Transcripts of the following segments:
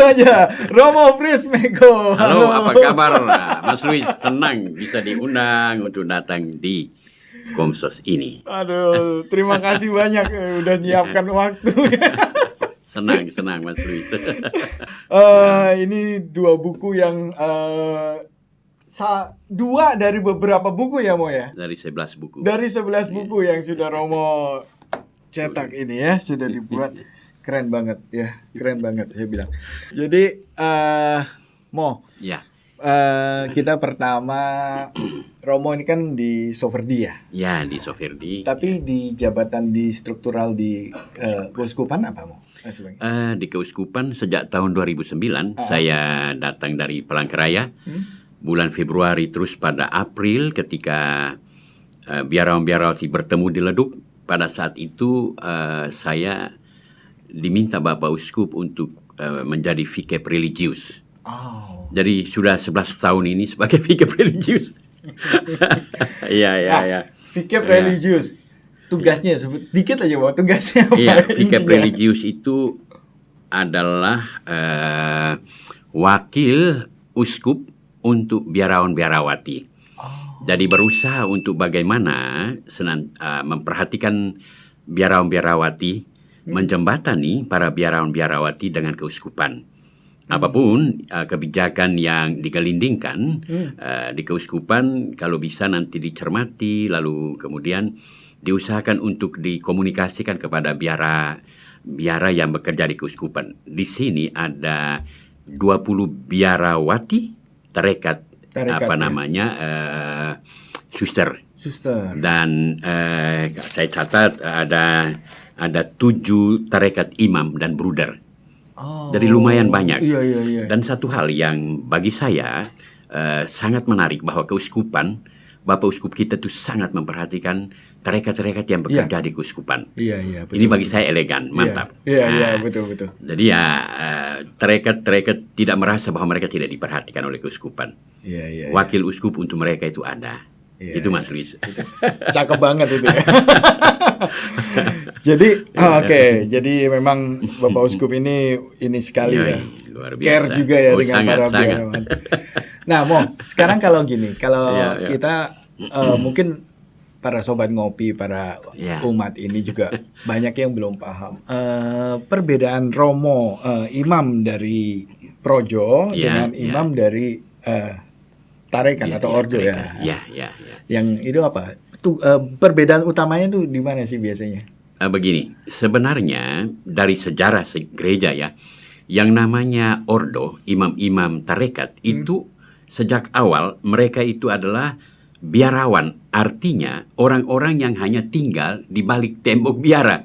saja Romo Prismego. Halo, apa kabar Mas Luis? Senang bisa diundang untuk datang di Komsos ini. Aduh, terima kasih banyak udah nyiapkan waktu. Senang Mas Luis. Ini dua buku yang dua dari beberapa buku ya Mo ya? Dari 11 buku. Dari 11 buku yang sudah Romo cetak ini ya, sudah dibuat. Keren banget ya, keren banget saya bilang. Jadi Mo, Ya. kita pertama Romo ini kan di Soverdi ya? Ya, di Soverdi. Tapi di jabatan di struktural di Keuskupan apa Mo? Di Keuskupan sejak tahun 2009 saya datang dari Palangkaraya. Bulan Februari terus pada April ketika biarawan-biarawati bertemu di Leduk. Pada saat itu saya diminta Bapak Uskup untuk menjadi vikep religius. Oh. Jadi sudah 11 tahun ini sebagai vikep religius. Iya. Vikep religius. Tugasnya sebut dikit aja bahwa tugasnya apa? Iya, vikep religius itu adalah wakil uskup untuk biarawan-biarawati. Jadi berusaha untuk bagaimana memperhatikan biarawan-biarawati, menjembatani para biarawan-biarawati dengan keuskupan. Apapun kebijakan yang digelindingkan di keuskupan, kalau bisa nanti dicermati, lalu kemudian diusahakan untuk dikomunikasikan kepada biara yang bekerja di keuskupan. Di sini ada 20 biarawati tarekat suster. Dan saya catat ada 7 tarekat imam dan bruder. Jadi lumayan banyak. Iya. Dan satu hal yang bagi saya sangat menarik bahwa keuskupan, Bapak Uskup kita tuh sangat memperhatikan tarekat-tarekat yang bekerja di keuskupan. Iya, betul. Ini bagi saya elegan, mantap. Iya, betul. Jadi ya tarekat-tarekat tidak merasa bahwa mereka tidak diperhatikan oleh keuskupan. Iya. Wakil uskup untuk mereka itu ada. Iya, itu Mas Luis. Cakep banget itu ya. Jadi jadi memang Bapak Uskup ini sekali ya. Luar biasa. Care juga ya dengan para biarawan. Nah, Mo, sekarang kalau gini, kalau kita mungkin para sobat ngopi, para umat ini juga banyak yang belum paham perbedaan Romo imam dari Projo dengan imam dari tarekat atau ordo ya. Yang itu apa? Perbedaan utamanya tuh di mana sih biasanya? Begini, sebenarnya dari sejarah gereja ya, yang namanya ordo, imam-imam tarekat itu sejak awal mereka itu adalah biarawan, artinya orang-orang yang hanya tinggal di balik tembok biara.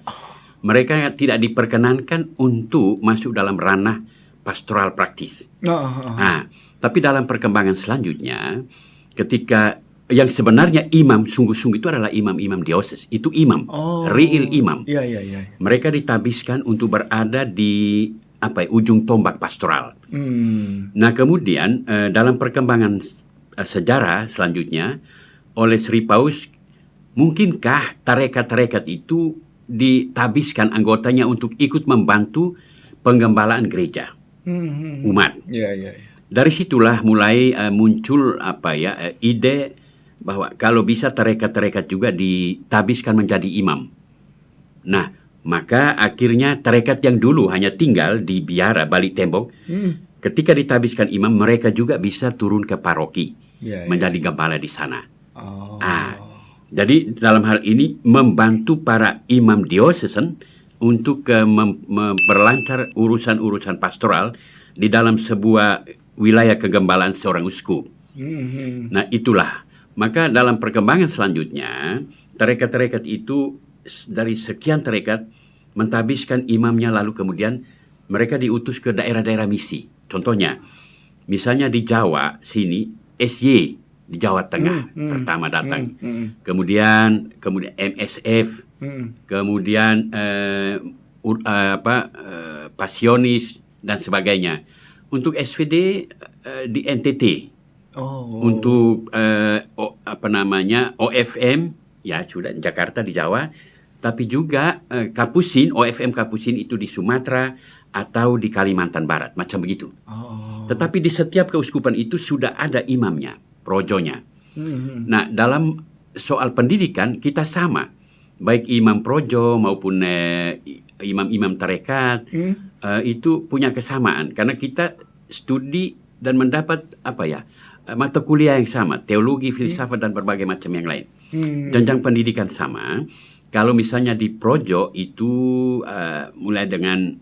Mereka tidak diperkenankan untuk masuk dalam ranah pastoral praktis. Tapi dalam perkembangan selanjutnya, ketika yang sebenarnya imam sungguh-sungguh itu adalah imam-imam dioses, itu imam, real imam. Iya. Mereka ditabiskan untuk berada di ujung tombak pastoral. Nah kemudian dalam perkembangan sejarah selanjutnya oleh Sri Paus, mungkinkah tarekat-tarekat itu ditabiskan anggotanya untuk ikut membantu penggembalaan gereja umat. Iya. Dari situlah mulai muncul ide bahwa kalau bisa tarekat-tarekat juga ditabiskan menjadi imam. Nah, maka akhirnya tarekat yang dulu hanya tinggal di biara balik tembok, ketika ditabiskan imam, mereka juga bisa turun ke paroki, menjadi gembala di sana. Jadi dalam hal ini membantu para imam diocesan untuk memperlancar urusan-urusan pastoral di dalam sebuah wilayah kegembalaan seorang uskup. Nah itulah. Maka dalam perkembangan selanjutnya, tarekat-tarekat itu dari sekian tarekat mentabiskan imamnya, lalu kemudian mereka diutus ke daerah-daerah misi. Contohnya, misalnya di Jawa sini, SY di Jawa Tengah pertama datang. Kemudian MSF, kemudian Pasionis dan sebagainya. Untuk SVD di NTT. Untuk OFM ya sudah Jakarta di Jawa. tapi juga Kapusin, OFM Kapusin itu di Sumatera atau di Kalimantan Barat, macam begitu. Tetapi di setiap keuskupan itu sudah ada imamnya, projonya. Nah, dalam soal pendidikan kita sama, baik imam projo maupun imam-imam tarekat itu punya kesamaan karena kita studi dan mendapat mata kuliah yang sama, teologi, filsafat dan berbagai macam yang lain. Jenjang pendidikan sama. Kalau misalnya di projo itu mulai dengan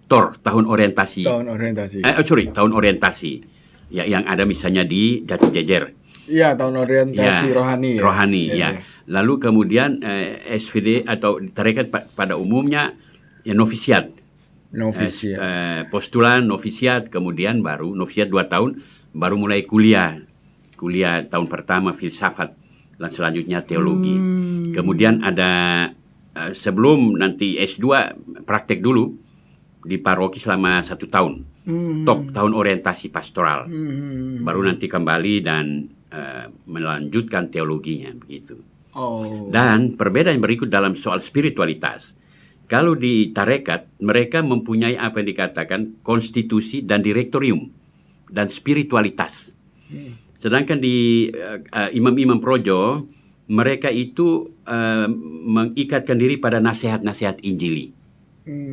tahun orientasi. Tahun orientasi. Ya, yang ada misalnya di Jati Jejer. Iya, tahun orientasi rohani. Rohani, ya. Lalu kemudian SVD atau tarekat pada umumnya novisiat. Postulan, novisiat, kemudian baru novisiat 2 tahun, baru mulai kuliah tahun pertama filsafat dan selanjutnya teologi. Kemudian ada sebelum nanti S2 praktek dulu di paroki selama 1 tahun. Tahun orientasi pastoral. Baru nanti kembali dan melanjutkan teologinya begitu. Dan perbedaan berikut dalam soal spiritualitas. Kalau di tarekat, mereka mempunyai apa yang dikatakan konstitusi dan direktorium dan spiritualitas. Sedangkan di imam-imam projo, mereka itu mengikatkan diri pada nasihat-nasihat Injili.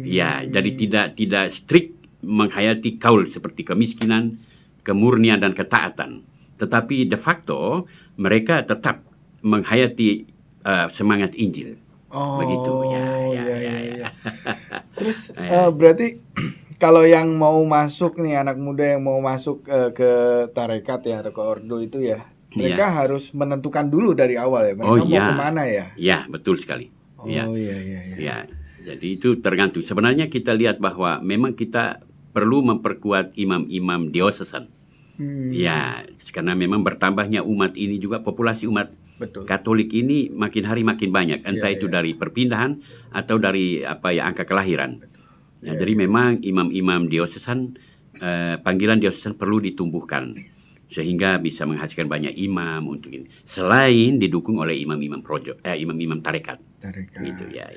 Ya, jadi tidak strict menghayati kaul seperti kemiskinan, kemurnian dan ketaatan. Tetapi de facto mereka tetap menghayati semangat Injil. Begitu ya. Terus berarti kalau yang mau masuk nih, anak muda yang mau masuk ke tarekat ya atau ke ordo itu ya, mereka harus menentukan dulu dari awal ya, mereka mau kemana ya? Ya, betul sekali. Ya, jadi itu tergantung. Sebenarnya kita lihat bahwa memang kita perlu memperkuat imam-imam diosesan. Ya, karena memang bertambahnya umat ini juga, populasi umat Katolik ini makin hari makin banyak, entah itu dari perpindahan atau dari angka kelahiran. Jadi memang imam-imam diosesan, panggilan diosesan perlu ditumbuhkan sehingga bisa menghasilkan banyak imam untuk ini. Selain didukung oleh imam-imam projo, imam-imam tarekat. Gitu ya.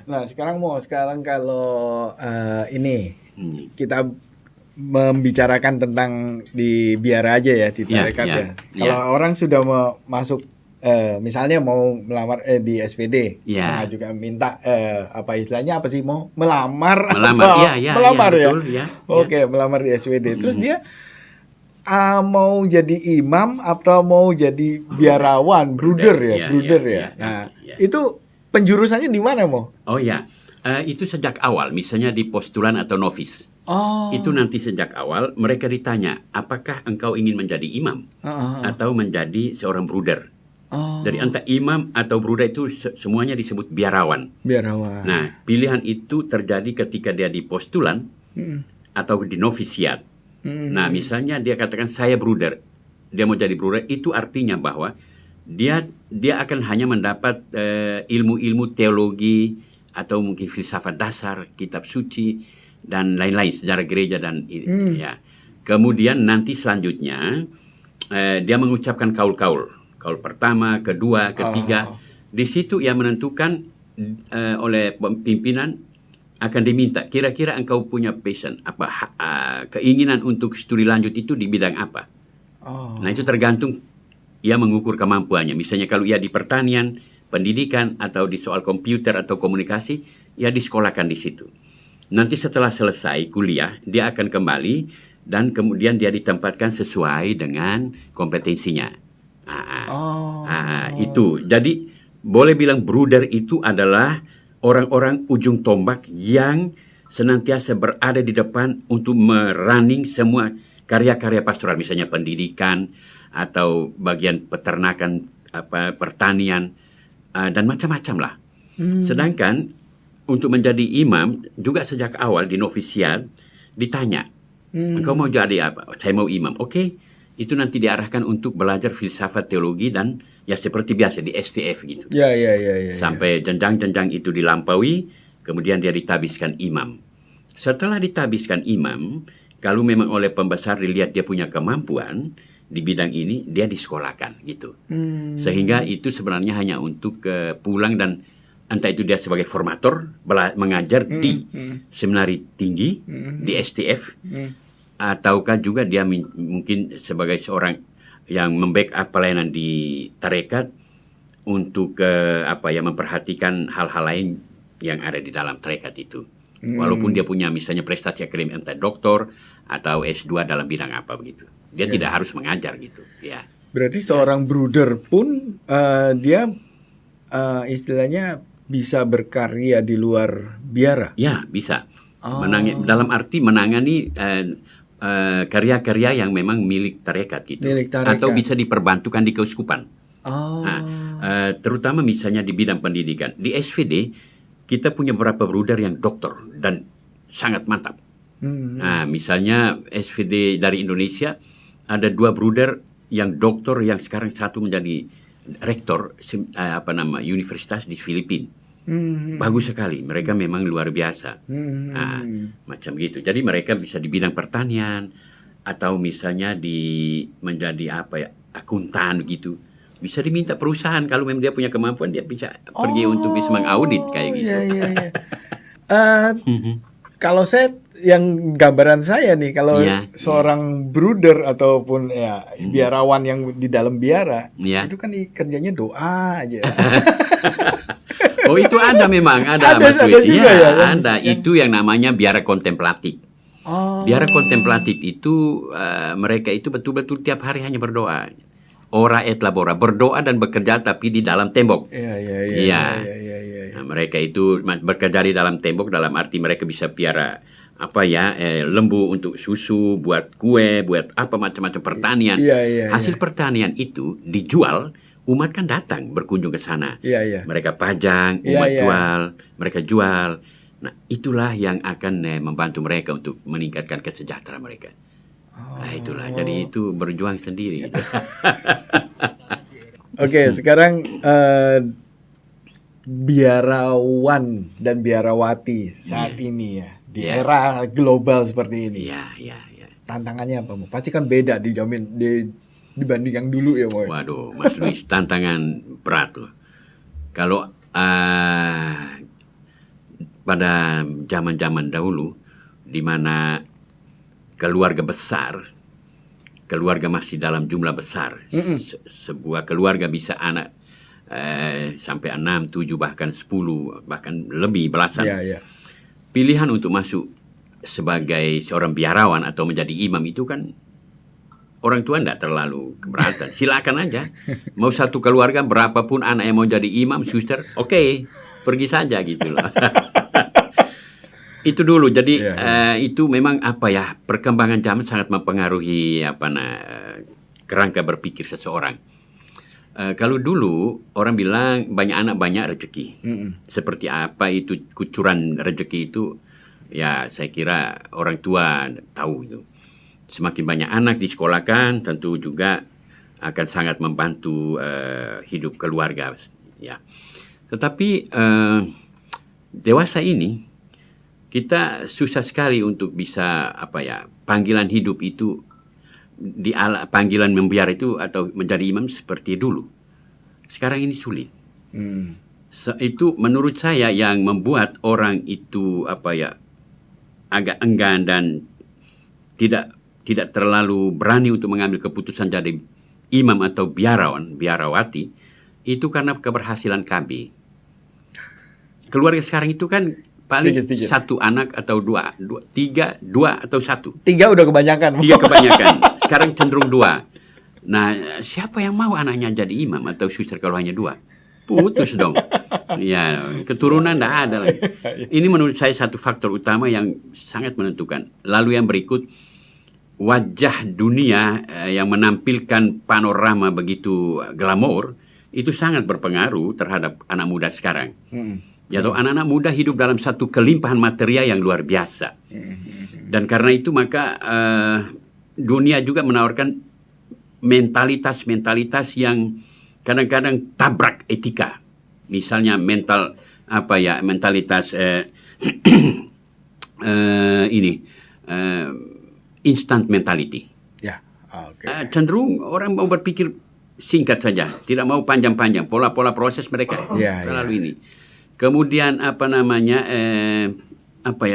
Nah, sekarang kalau ini kita membicarakan tentang di biara aja ya, di tarekat ya. Kalau orang sudah mau masuk misalnya mau melamar di SVD, juga minta istilahnya apa sih, mau melamar betul, melamar di SVD. Terus dia mau jadi imam atau mau jadi biarawan, bruder ya. Nah, itu penjurusannya di mana, Mo? Itu sejak awal, misalnya di postulan atau novis. Itu nanti sejak awal mereka ditanya, apakah engkau ingin menjadi imam atau menjadi seorang bruder? Dari antara imam atau bruder itu semuanya disebut biarawan. Nah, pilihan itu terjadi ketika dia di postulan atau di novisiat. Nah, misalnya dia katakan saya bruder, dia mau jadi bruder, itu artinya bahwa dia akan hanya mendapat ilmu-ilmu teologi atau mungkin filsafat dasar, kitab suci dan lain-lain, sejarah gereja dan ya. Kemudian nanti selanjutnya dia mengucapkan kaul pertama, kedua, ketiga. Di situ ia menentukan oleh pimpinan akan diminta, kira-kira engkau punya passion keinginan untuk studi lanjut itu di bidang apa. Nah, itu tergantung ia mengukur kemampuannya. Misalnya kalau ia di pertanian, pendidikan atau di soal komputer atau komunikasi, ia disekolahkan di situ. Nanti setelah selesai kuliah, dia akan kembali dan kemudian dia ditempatkan sesuai dengan kompetensinya. Itu. Jadi boleh bilang bruder itu adalah orang-orang ujung tombak yang senantiasa berada di depan untuk merunning semua karya-karya pastoral, misalnya pendidikan atau bagian peternakan, pertanian dan macam-macam lah. Sedangkan untuk menjadi imam juga sejak awal di novisiat ditanya, engkau mau jadi apa? Saya mau imam. Oke. Itu nanti diarahkan untuk belajar filsafat teologi dan ya seperti biasa di STF gitu. Sampai jenjang-jenjang itu dilampaui, kemudian dia ditabiskan imam. Setelah ditabiskan imam, kalau memang oleh pembesar dilihat dia punya kemampuan, di bidang ini, dia disekolahkan gitu. Sehingga itu sebenarnya hanya untuk pulang dan entah itu dia sebagai formator mengajar di seminari tinggi di STF, ataukah juga dia mungkin sebagai seorang yang membackup pelayanan di tarekat untuk memperhatikan hal-hal lain yang ada di dalam tarekat itu. Walaupun dia punya misalnya prestasi akademik entah doktor atau S2 dalam bidang apa begitu. Dia tidak harus mengajar gitu. Ya. Berarti seorang bruder pun dia istilahnya bisa berkarya di luar biara. Ya, bisa. Dalam arti menangani karya-karya yang memang milik tarekat gitu. Atau bisa diperbantukan di keuskupan. Terutama misalnya di bidang pendidikan. Di SVD kita punya beberapa bruder yang doktor dan sangat mantap. Nah, misalnya SVD dari Indonesia ada 2 bruder yang doktor yang sekarang satu menjadi rektor universitas di Filipina. Bagus sekali, mereka memang luar biasa. Macam gitu. Jadi mereka bisa di bidang pertanian atau misalnya menjadi akuntan gitu. Bisa diminta perusahaan kalau memang dia punya kemampuan, dia bisa pergi untuk bisa mengaudit kayak gitu. Iya. Kalau saya yang gambaran saya nih, kalau seorang bruder ataupun biarawan yang di dalam biara, itu kan kerjanya doa aja. Oh, itu ada memang, ada juga ya. Ada itu yang namanya biara kontemplatif. Biara kontemplatif itu mereka itu betul-betul tiap hari hanya berdoa. Ora et labora, berdoa dan bekerja tapi di dalam tembok. Iya. Nah, mereka itu bekerja di dalam tembok dalam arti mereka bisa piara lembu untuk susu, buat kue, buat macam-macam pertanian. Hasil pertanian itu dijual, umat kan datang berkunjung ke sana. Mereka pajang, umat jual, mereka jual. Nah, itulah yang akan membantu mereka untuk meningkatkan kesejahteraan mereka. Nah, itulah. Jadi itu berjuang sendiri. Oke, sekarang biarawan dan biarawati saat ini ya, di era global seperti ini. Tantangannya apa, Mo? Pasti kan beda dibanding yang dulu ya, Mo. Waduh, Mas Luis, tantangan berat loh. Kalau pada zaman-zaman dahulu di mana keluarga besar, keluarga masih dalam jumlah besar. Sebuah keluarga bisa anak sampai 6, 7, bahkan 10, bahkan lebih belasan. Pilihan untuk masuk sebagai seorang biarawan atau menjadi imam itu kan orang tua tidak terlalu keberatan. Silakan aja. Mau satu keluarga berapapun anak yang mau jadi imam, suster, oke, pergi saja gitu loh. Itu dulu. Jadi itu memang perkembangan zaman sangat mempengaruhi kerangka berpikir seseorang. Kalau dulu orang bilang banyak anak banyak rezeki. Seperti apa itu kucuran rezeki itu? Ya, saya kira orang tua tahu itu. Semakin banyak anak disekolahkan, tentu juga akan sangat membantu hidup keluarga. Ya. Tetapi dewasa ini kita susah sekali untuk bisa panggilan hidup itu panggilan membiara itu atau menjadi imam seperti dulu. Sekarang ini sulit. Itu menurut saya yang membuat orang itu agak enggan dan tidak terlalu berani untuk mengambil keputusan jadi imam atau biarawati itu karena keberhasilan KB. Keluarga sekarang itu kan paling sedikit. Satu anak atau dua atau satu. 3 udah kebanyakan. 3 kebanyakan. Sekarang cenderung 2. Nah, siapa yang mau anaknya jadi imam atau suster kalau hanya 2? Putus dong. Ya, keturunan tidak ada lagi. Ini menurut saya satu faktor utama yang sangat menentukan. Lalu yang berikut, wajah dunia yang menampilkan panorama begitu glamor itu sangat berpengaruh terhadap anak muda sekarang. Atau anak-anak muda hidup dalam satu kelimpahan material yang luar biasa. Dan karena itu maka dunia juga menawarkan mentalitas yang kadang-kadang tabrak etika. Misalnya mentalitas instant mentality. cenderung orang mau berpikir singkat saja, tidak mau panjang-panjang. Pola-pola proses mereka selalu ini. Kemudian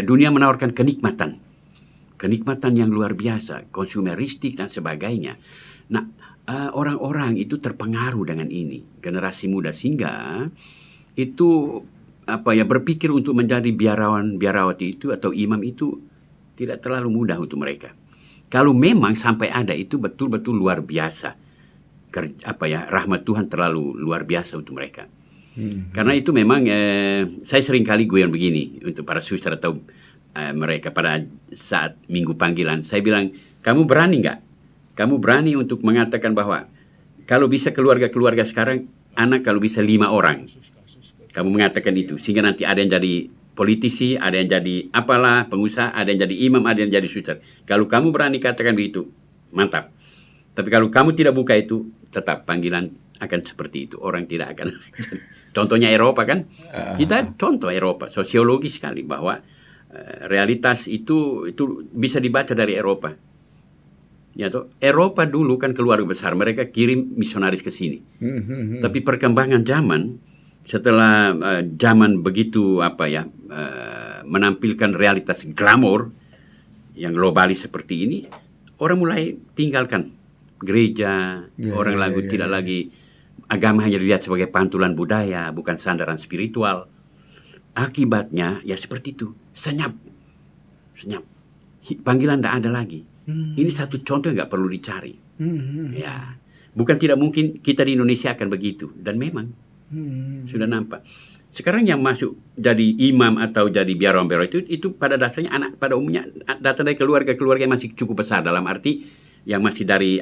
dunia menawarkan kenikmatan yang luar biasa, konsumeristik dan sebagainya. Nah, orang-orang itu terpengaruh dengan ini, generasi muda, sehingga itu berpikir untuk menjadi biarawati itu atau imam itu tidak terlalu mudah untuk mereka. Kalau memang sampai ada itu betul-betul luar biasa, rahmat Tuhan terlalu luar biasa untuk mereka. Karena itu memang saya sering kali guyon begini untuk para suster atau mereka pada saat minggu panggilan. Saya bilang, kamu berani nggak? Kamu berani untuk mengatakan bahwa kalau bisa keluarga-keluarga sekarang, anak kalau bisa 5 orang. Kamu mengatakan itu, sehingga nanti ada yang jadi politisi, ada yang jadi apalah, pengusaha, ada yang jadi imam, ada yang jadi suster. Kalau kamu berani katakan begitu, mantap. Tapi kalau kamu tidak buka itu, tetap panggilan akan seperti itu. Orang tidak akan. Contohnya Eropa kan? Kita contoh Eropa, sosiologi sekali bahwa realitas itu bisa dibaca dari Eropa. Ya toh, Eropa dulu kan keluarga besar, mereka kirim misionaris ke sini. Tapi perkembangan zaman setelah zaman begitu menampilkan realitas glamor yang globalis seperti ini, orang mulai tinggalkan gereja, tidak lagi agama hanya dilihat sebagai pantulan budaya, bukan sandaran spiritual. Akibatnya ya seperti itu, senyap. Panggilan tidak ada lagi. Ini satu contoh yang nggak perlu dicari. Ya, bukan tidak mungkin kita di Indonesia akan begitu, dan memang sudah nampak. Sekarang yang masuk jadi imam atau jadi biarawan itu pada dasarnya pada umumnya datang dari keluarga-keluarga yang masih cukup besar, dalam arti yang masih dari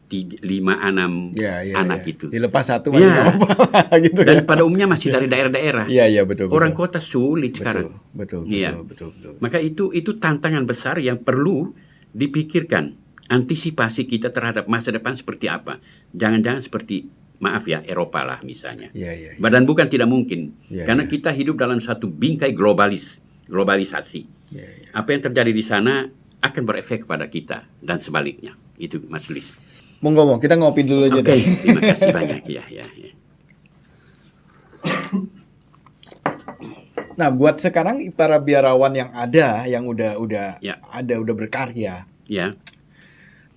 5-6 anak itu. Dilepas satu masih apa-apa gitu. Dan pada umumnya masih dari daerah-daerah. Betul. Orang kota sulit sekarang. Betul. Maka itu tantangan besar yang perlu dipikirkan. Antisipasi kita terhadap masa depan seperti apa. Jangan-jangan seperti Eropa lah misalnya. Badan bukan tidak mungkin. Karena kita hidup dalam satu bingkai globalisasi. Apa yang terjadi di sana akan berefek pada kita dan sebaliknya. Itu Mas Lis. Monggo, kita ngopi dulu aja. Oke, terima kasih banyak ya. Nah, buat sekarang para biarawan yang ada, yang udah berkarya,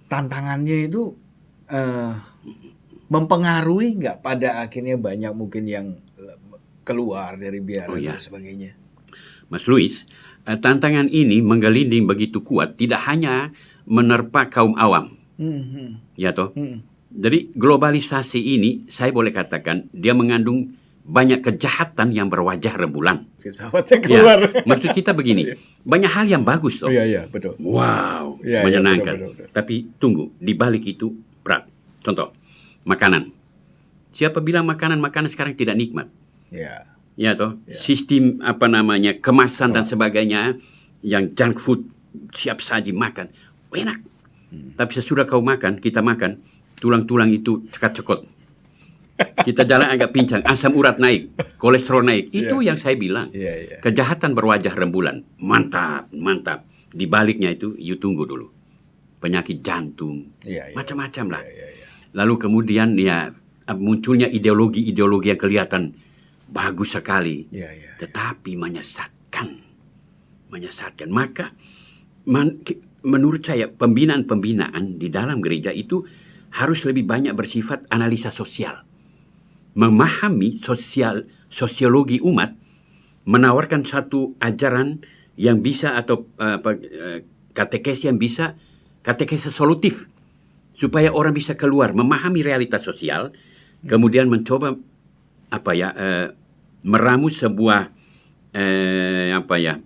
tantangannya itu mempengaruhi nggak pada akhirnya banyak mungkin yang keluar dari biara dan sebagainya. Mas Luis, tantangan ini menggelinding begitu kuat, tidak hanya menerpa kaum awam. Ya toh. Jadi globalisasi ini saya boleh katakan dia mengandung banyak kejahatan yang berwajah rembulan. Filsafatnya keluar. Maksud kita begini, banyak hal yang bagus toh. Betul. Wow, menyenangkan. Betul. Tapi tunggu, di balik itu berat. Contoh, makanan. Siapa bilang makanan sekarang tidak nikmat? Ya toh. Sistem kemasan dan sebagainya yang junk food, siap saji makan, enak. Tapi sesudah kita makan, tulang-tulang itu cekat-cekot. Kita jalan agak pincang, asam urat naik, kolesterol naik. Itu yang saya bilang. Kejahatan berwajah rembulan. Mantap. Di baliknya itu, you tunggu dulu. Penyakit jantung, macam-macam lah. Lalu kemudian munculnya ideologi yang kelihatan bagus sekali. Tetapi menyesatkan. Maka menurut saya pembinaan di dalam gereja itu harus lebih banyak bersifat analisa sosial, memahami sosiologi umat, menawarkan satu ajaran yang bisa atau katekesi yang bisa katekesi solutif supaya orang bisa keluar memahami realitas sosial, kemudian mencoba meramu sebuah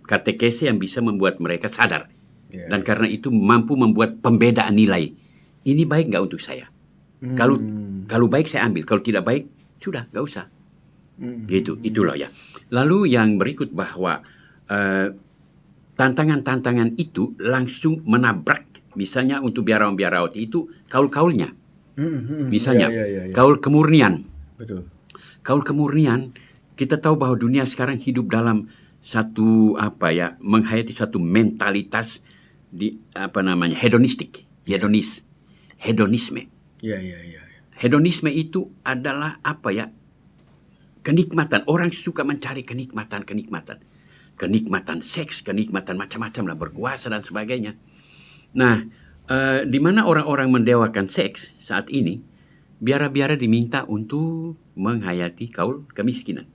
katekesi yang bisa membuat mereka sadar. Dan karena itu mampu membuat pembedaan nilai. Ini baik nggak untuk saya? Kalau baik saya ambil, kalau tidak baik sudah nggak usah. Gitu, itulah ya. Lalu yang berikut bahwa tantangan-tantangan itu langsung menabrak. Misalnya untuk biarawan-biarawati itu kaul-kaulnya. Misalnya kaul kemurnian. Betul. Kaul kemurnian, kita tahu bahwa dunia sekarang hidup dalam satu menghayati satu mentalitas hedonis. hedonisme. Ya. Hedonisme itu adalah apa ya? Kenikmatan. Orang suka mencari kenikmatan. Kenikmatan seks, kenikmatan macam-macam lah, berkuasa dan sebagainya. Nah, di mana orang-orang mendewakan seks saat ini, biara-biara diminta untuk menghayati kaul kemiskinan.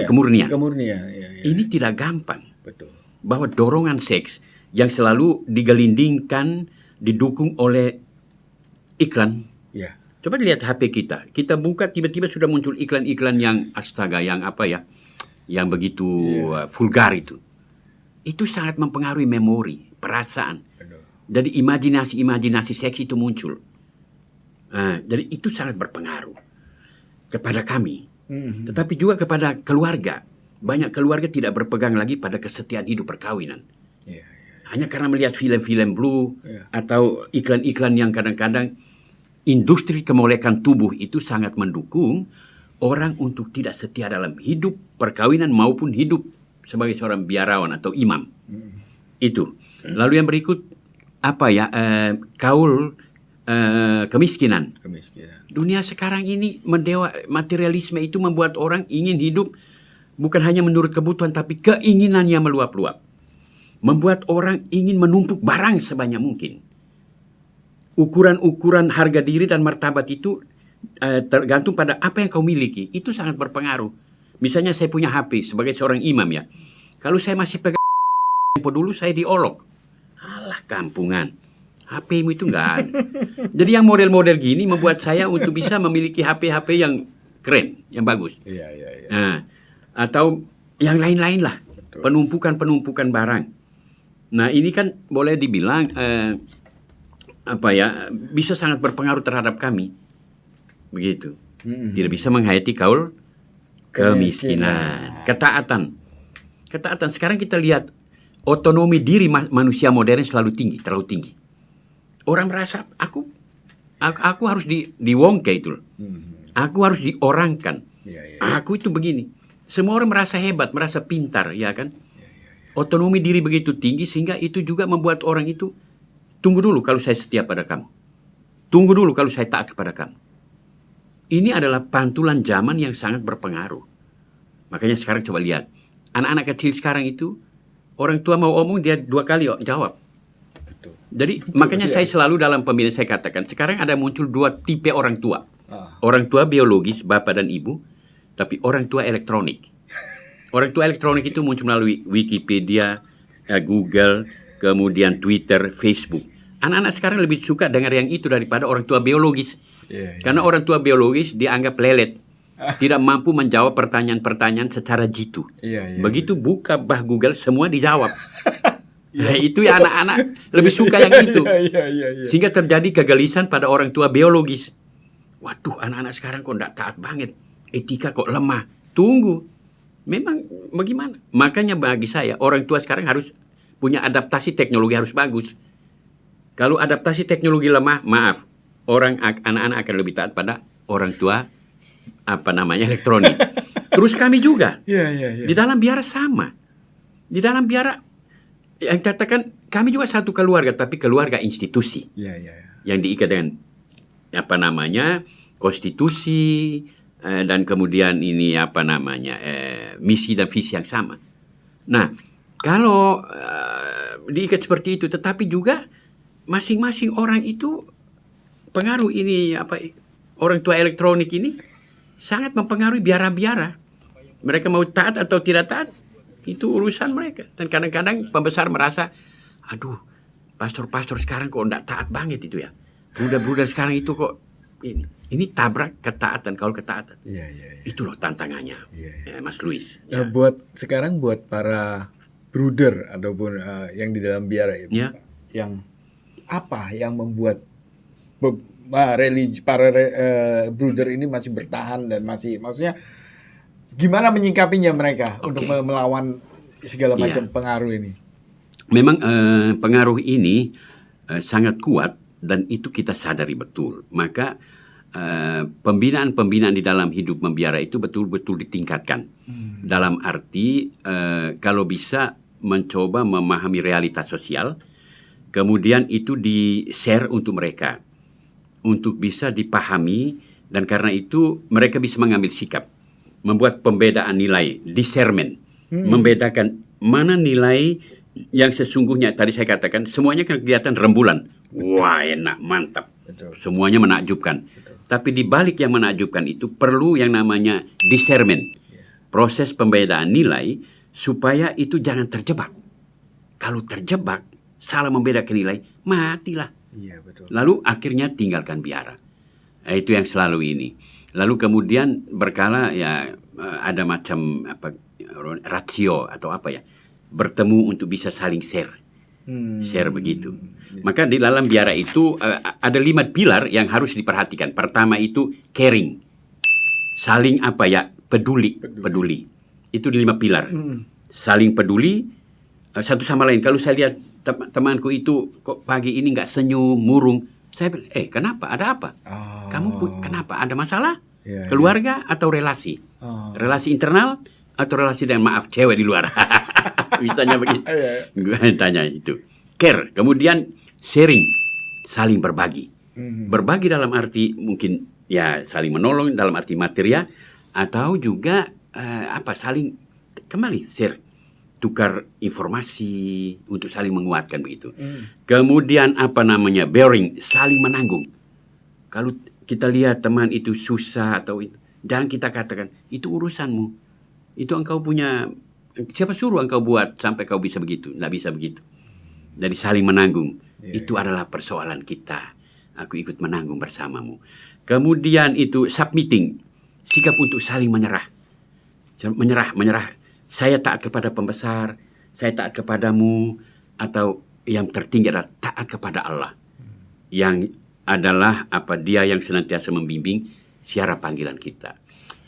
Kemurnian. Ya. Ini tidak gampang. Betul. Bahwa dorongan seks yang selalu digelindingkan, didukung oleh iklan. Ya. Coba lihat HP kita. Kita buka, tiba-tiba sudah muncul iklan-iklan yang astaga, yang apa ya, yang begitu vulgar itu. Itu sangat mempengaruhi memori, perasaan. Jadi imajinasi seks itu muncul. Jadi itu sangat berpengaruh kepada kami. Tetapi juga kepada keluarga. Banyak keluarga tidak berpegang lagi pada kesetiaan hidup perkawinan. Hanya karena melihat film-film blue atau iklan-iklan yang kadang-kadang industri kemolekan tubuh itu sangat mendukung orang untuk tidak setia dalam hidup perkawinan maupun hidup sebagai seorang biarawan atau imam. Itu. Lalu yang berikut apa ya? Kaul kemiskinan. Dunia sekarang ini materialisme itu membuat orang ingin hidup bukan hanya menurut kebutuhan tapi keinginannya meluap-luap. Membuat orang ingin menumpuk barang sebanyak mungkin. Ukuran-ukuran harga diri dan martabat itu tergantung pada apa yang kau miliki. Itu sangat berpengaruh. Misalnya saya punya HP sebagai seorang imam ya. Kalau saya masih pegang dulu saya diolok. Alah kampungan. HP-mu itu enggak ada. Jadi yang model-model gini membuat saya untuk bisa memiliki HP-HP yang keren, yang bagus. Iya. Nah, atau yang lain-lain lah. Penumpukan barang. Nah, ini kan boleh dibilang bisa sangat berpengaruh terhadap kami. Begitu. Tidak bisa menghayati kaul kemiskinan. Ketaatan. Sekarang kita lihat otonomi diri manusia modern terlalu tinggi. Orang merasa aku harus diwongke itu. Aku harus diorangkan. Aku itu begini. Semua orang merasa hebat, merasa pintar, ya kan? Otonomi diri begitu tinggi sehingga itu juga membuat orang itu tunggu dulu kalau saya setia pada kamu. Tunggu dulu kalau saya taat kepada kamu. Ini adalah pantulan zaman yang sangat berpengaruh. Makanya sekarang coba lihat. Anak-anak kecil sekarang itu, orang tua mau omong, dia 2 kali jawab. Betul. Jadi makanya saya selalu dalam pembinaan saya katakan, sekarang ada muncul 2 tipe orang tua. Orang tua biologis, bapak dan ibu, tapi orang tua elektronik. Orang tua elektronik itu muncul melalui Wikipedia, Google, kemudian Twitter, Facebook. Anak-anak sekarang lebih suka dengar yang itu daripada orang tua biologis. Karena orang tua biologis dianggap lelet. Tidak mampu menjawab pertanyaan-pertanyaan secara jitu. Begitu buka bah Google, semua dijawab. Nah, itu ya anak-anak lebih suka yang itu. Sehingga terjadi kegelisahan pada orang tua biologis. Waduh, anak-anak sekarang kok tidak taat banget. Etika kok lemah. Tunggu. Memang bagaimana? Makanya bagi saya, orang tua sekarang harus punya adaptasi teknologi harus bagus. Kalau adaptasi teknologi lemah, maaf. Anak-anak akan lebih taat pada orang tua elektronik. Terus kami juga. Di dalam biara sama. Di dalam biara yang katakan kami juga satu keluarga, tapi keluarga institusi. Yang diikat dengan konstitusi dan kemudian ini misi dan visi yang sama. Nah, kalau diikat seperti itu, tetapi juga masing-masing orang itu pengaruh ini orang tua elektronik ini sangat mempengaruhi biara-biara. Mereka mau taat atau tidak taat itu urusan mereka. Dan kadang-kadang pembesar merasa, aduh, pastor-pastor sekarang kok tidak taat banget itu ya. Bruder-bruder sekarang itu kok ini tabrak ketaatan, kaul ketaatan. Itu loh tantangannya, Mas Luis. Nah, buat para bruder ataupun yang di dalam biara itu, yang membuat para bruder ini masih bertahan dan maksudnya gimana menyikapinya mereka untuk melawan segala macam pengaruh ini? Memang pengaruh ini sangat kuat dan itu kita sadari betul. Maka pembinaan di dalam hidup membiara itu betul-betul ditingkatkan. Dalam arti kalau bisa mencoba memahami realitas sosial Kemudian itu di-share untuk mereka, untuk bisa dipahami, dan karena itu mereka bisa mengambil sikap, membuat pembedaan nilai, discernment, membedakan mana nilai yang sesungguhnya. Tadi saya katakan, semuanya kan kelihatan rembulan. Wah, enak, mantap. Betul. Semuanya menakjubkan. Betul. Tapi di balik yang menakjubkan itu perlu yang namanya discernment, proses pembedaan nilai, supaya itu jangan terjebak. Kalau terjebak, salah membedakan nilai, matilah. Iya, betul. Lalu akhirnya tinggalkan biara. Itu yang selalu ini. Lalu kemudian berkala ya ada macam rasio atau apa ya, bertemu untuk bisa saling share. Share begitu. Maka di dalam biara itu ada 5 pilar yang harus diperhatikan. Pertama itu caring. Saling apa ya, peduli. Itu di 5 pilar. Saling peduli satu sama lain. Kalau saya lihat temanku itu kok pagi ini nggak senyum, murung, saya bilang, kenapa? Ada apa? Kamu kenapa? Ada masalah? Keluarga atau relasi? Relasi internal atau relasi dengan cewek di luar? Misalnya begitu. Gue tanya itu. Care. Kemudian sharing, saling berbagi. Berbagi dalam arti mungkin ya saling menolong dalam arti material, atau juga saling kembali share, tukar informasi untuk saling menguatkan begitu. Kemudian bearing, saling menanggung. Kalau kita lihat teman itu susah atau itu, jangan kita katakan itu urusanmu, itu engkau punya, siapa suruh engkau buat sampai kau bisa begitu? Nggak bisa begitu. Jadi saling menanggung. Itu adalah persoalan kita. Aku ikut menanggung bersamamu. Kemudian itu submitting, sikap untuk saling menyerah. Menyerah. Saya taat kepada pembesar, saya taat kepadamu, atau yang tertinggi adalah taat kepada Allah. Yang adalah Dia yang senantiasa membimbing siara panggilan kita.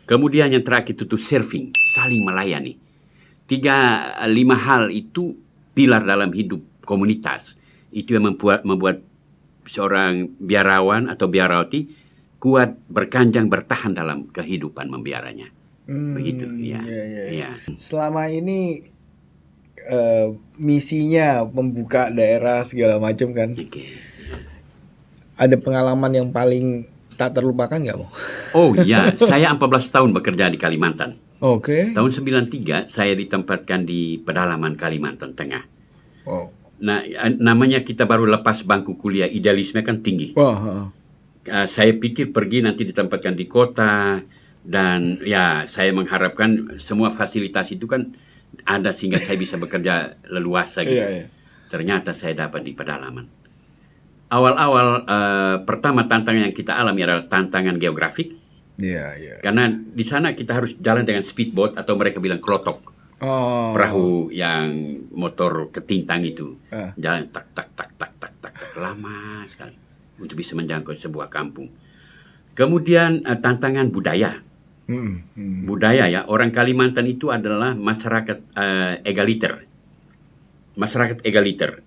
Kemudian yang terakhir itu serving, saling melayani. 3-5 hal itu pilar dalam hidup komunitas. Itu yang membuat seorang biarawan atau biarawati kuat, berkanjang, bertahan dalam kehidupan membiaranya. Begitu, ya. Selama ini misinya membuka daerah segala macam kan. Ada pengalaman yang paling tak terlupakan nggak, Mo? Oh ya, saya 14 tahun bekerja di Kalimantan. Oke. Tahun 93 saya ditempatkan di pedalaman Kalimantan Tengah. Wow. Nah, namanya kita baru lepas bangku kuliah, idealisme kan tinggi. Saya pikir pergi nanti ditempatkan di kota, dan ya saya mengharapkan semua fasilitas itu kan ada sehingga saya bisa bekerja leluasa gitu. Ternyata saya dapat di pedalaman. Awal-awal pertama tantangan yang kita alami adalah tantangan geografik. Karena di sana kita harus jalan dengan speedboat atau mereka bilang klotok. Perahu yang motor ketintang itu. Jalan tak lama sekali untuk bisa menjangkau sebuah kampung. Kemudian tantangan budaya. Budaya ya, orang Kalimantan itu adalah masyarakat egaliter. Masyarakat egaliter.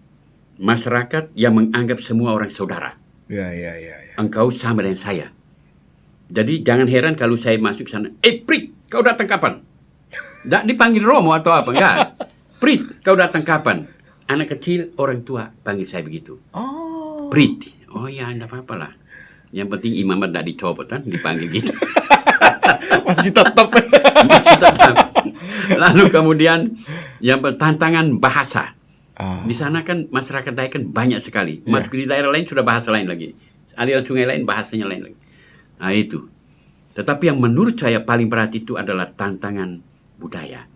Masyarakat yang menganggap semua orang saudara. Engkau sama dengan saya. Jadi jangan heran kalau saya masuk sana, Prit, kau datang kapan? Tidak dipanggil Romo atau apa, enggak. Prit, kau datang kapan? Anak kecil, orang tua panggil saya begitu. Prit. Oh ya, enggak apa-apa lah. Yang penting imamat tidak dicopot kan, dipanggil gitu. Masih tetap. Lalu kemudian yang tantangan bahasa. Di sana kan masyarakat Dayak kan banyak sekali. Masuk di daerah lain sudah bahasa lain lagi. Aliran sungai lain bahasanya lain lagi. Nah itu. Tetapi yang menurut saya paling berat itu adalah tantangan budaya.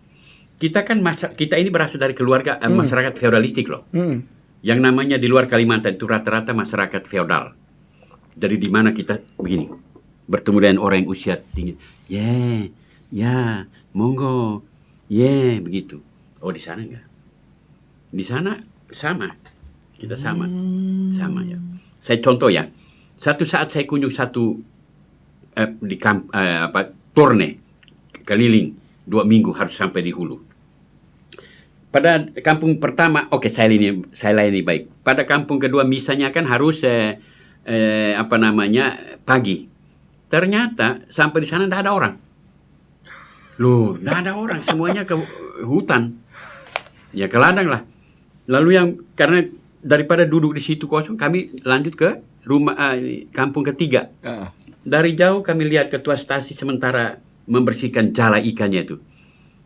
Kita kan kita ini berasal dari keluarga masyarakat feodalistik loh. Yang namanya di luar Kalimantan itu rata-rata masyarakat feodal. Dari di mana kita begini, bertemu dengan orang yang usia tinggi. Monggo. Begitu. Oh di sana enggak? Di sana sama. Kita sama. Sama ya. Saya contoh ya. Satu saat saya kunjung di Torne keliling 2 minggu harus sampai di hulu. Pada kampung pertama, saya layani baik. Pada kampung kedua misalnya kan harus pagi. Ternyata sampai di sana tidak ada orang. Loh, tidak ada orang, semuanya ke hutan. Ya ke ladang lah. Lalu karena daripada duduk di situ kosong, kami lanjut ke rumah kampung ketiga. Dari jauh kami lihat ketua stasi sementara membersihkan jala ikannya itu.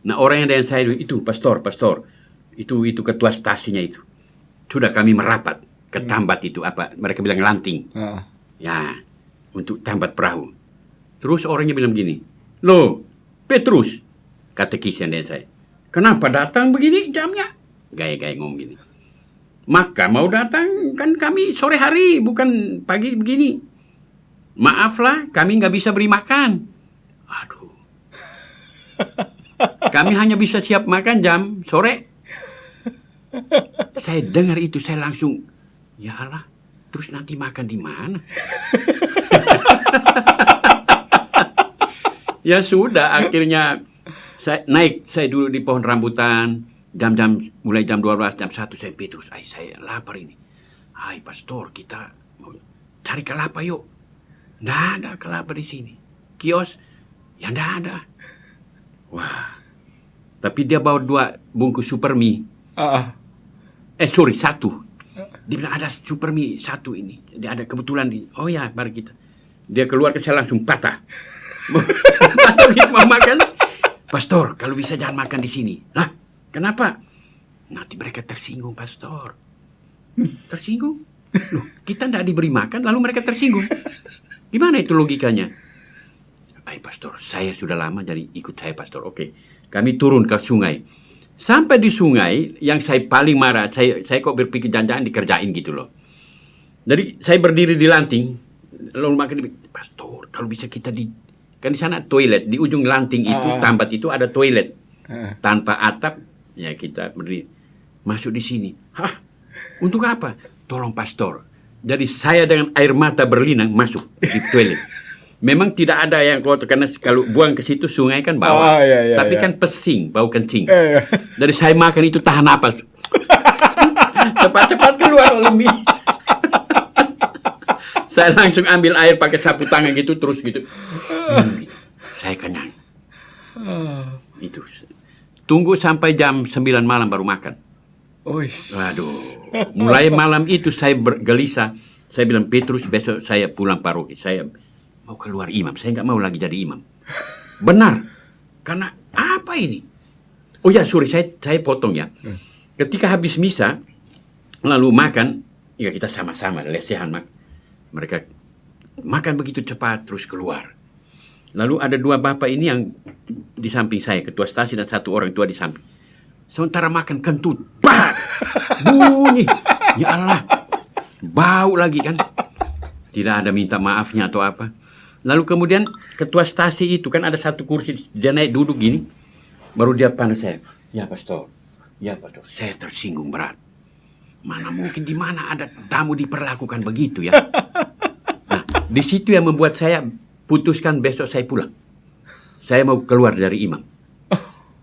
Nah, orang yang dengan saya itu pastor, itu ketua stasinya itu. Sudah kami merapat ke tambat itu, apa mereka bilang lanting. Ya, untuk tambat perahu. Terus orangnya bilang begini, "Loh, Petrus," katekis yang dengan saya, "kenapa datang begini jamnya?" Gaya-gaya ngomong gini. "Maka mau datang kan kami sore hari, bukan pagi begini. Maaflah, kami nggak bisa beri makan." Aduh. Kami hanya bisa siap makan jam sore. Saya dengar itu, saya langsung, ya Allah, terus nanti makan di mana? Ya sudah, akhirnya saya duduk di pohon rambutan, mulai jam 12, jam 1, saya Petrus, saya lapar ini. "Hai pastor, kita mau cari kelapa yuk." "Nggak ada kelapa di sini." "Kios?" "Ya nggak ada." Wah, tapi dia bawa 2 bungkus super mie. Sorry, 1. Dia bilang ada super mie 1 ini. Dia ada kebetulan di. Oh ya, baru kita. Dia keluar ke saya langsung patah. Patah gitu mau makan. "Pastor, kalau bisa jangan makan di sini." "Lah, kenapa?" "Nanti mereka tersinggung, pastor." "Tersinggung? Loh, kita tidak diberi makan lalu mereka tersinggung. Gimana itu logikanya?" "Pastor, saya sudah lama jadi ikut saya, pastor." Oke. Kami turun ke sungai. Sampai di sungai, yang saya paling marah, saya kok berpikir jangan-jangan dikerjain gitu loh. Jadi saya berdiri di lanting, lalu makan, "Pastor, kalau bisa kita kan di sana toilet, di ujung lanting itu, tambat itu ada toilet. Tanpa atap, ya kita berdiri. Masuk di sini." "Hah? Untuk apa?" "Tolong pastor." Jadi saya dengan air mata berlinang masuk di toilet. Memang tidak ada yang kotor, karena kalau buang ke situ sungai kan bawah. Tapi kan pesing, bau kencing. Dari saya makan itu tahan napas. Cepat-cepat keluar lebih. Saya langsung ambil air pakai sapu tangan gitu, terus gitu. Saya kenyang. Itu. Tunggu sampai jam 9 malam baru makan. Waduh. Mulai malam itu saya bergelisah. Saya bilang, "Petrus, besok saya pulang paroki. Saya mau keluar imam. Saya nggak mau lagi jadi imam." Benar. Karena apa ini? Oh ya, sorry, saya potong ya. Ketika habis misa, lalu makan, ya kita sama-sama lesehan. Mereka makan begitu cepat, terus keluar. Lalu ada 2 bapak ini yang di samping saya, ketua stasi dan 1 orang tua di samping. Sementara makan kentut, bah! Bunyi. Ya Allah, bau lagi kan. Tidak ada minta maafnya atau apa. Lalu kemudian ketua stasi itu kan ada 1 kursi, dia naik duduk gini, baru dia pandang saya, ya pastor, saya tersinggung berat. Mana mungkin di mana ada tamu diperlakukan begitu ya. Nah, di situ yang membuat saya putuskan besok saya pulang. Saya mau keluar dari imam.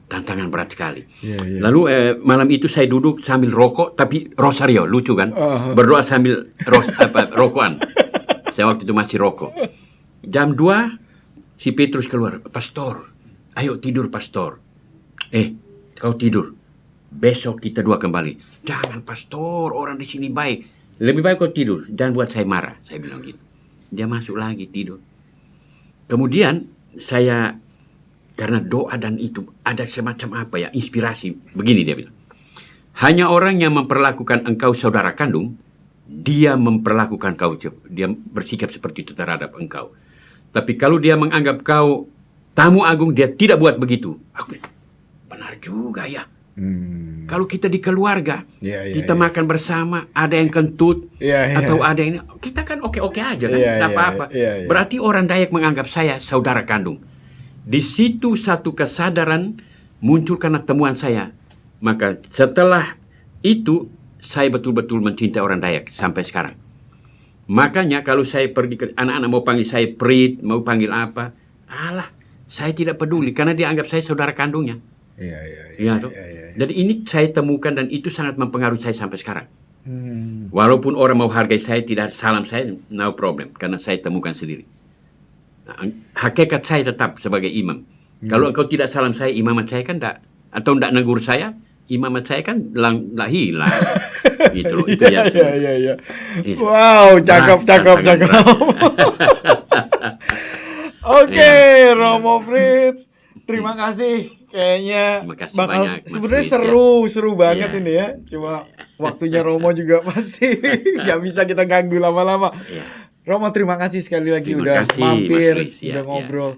Tantangan berat sekali. Lalu malam itu saya duduk sambil rokok, tapi rosario, lucu kan? Berdoa sambil rokokan. Saya waktu itu masih rokok. Jam 2, si Petrus keluar. "Pastor, ayo tidur pastor." Kau tidur. Besok kita 2 kembali." "Jangan pastor, orang di sini baik. Lebih baik kau tidur. Jangan buat saya marah." Saya bilang gitu. Dia masuk lagi tidur. Kemudian saya, karena doa dan itu, ada semacam apa ya, inspirasi. Begini dia bilang. "Hanya orang yang memperlakukan engkau saudara kandung, dia memperlakukan kau, dia bersikap seperti itu terhadap engkau. Tapi kalau dia menganggap kau tamu agung, dia tidak buat begitu." Aku bilang, benar juga ya. Kalau kita di keluarga, kita makan bersama, ada yang kentut, atau ada yang, kita kan oke-oke aja kan, tidak apa-apa. Berarti orang Dayak menganggap saya saudara kandung. Di situ satu kesadaran muncul karena temuan saya. Maka setelah itu, saya betul-betul mencintai orang Dayak sampai sekarang. Makanya kalau saya pergi ke anak-anak mau panggil saya Prit, mau panggil apa, saya tidak peduli karena dia anggap saya saudara kandungnya. Jadi ini saya temukan dan itu sangat mempengaruhi saya sampai sekarang. Walaupun orang mau hargai saya, tidak salam saya, no problem, karena saya temukan sendiri. Hakikat saya tetap sebagai imam. Kalau engkau tidak salam saya, imamat saya kan tidak, atau tidak negur saya, imamat saya kan lah hilang. Gitu loh. Itu ya. Iya. Wow, cakep. Oke, Romo Fritz. Terima kasih. Kayaknya bakal sebenarnya seru banget ini ya. Cuma waktunya Romo juga pasti nggak bisa kita ganggu lama-lama. Romo, terima kasih sekali lagi udah mampir, udah ngobrol.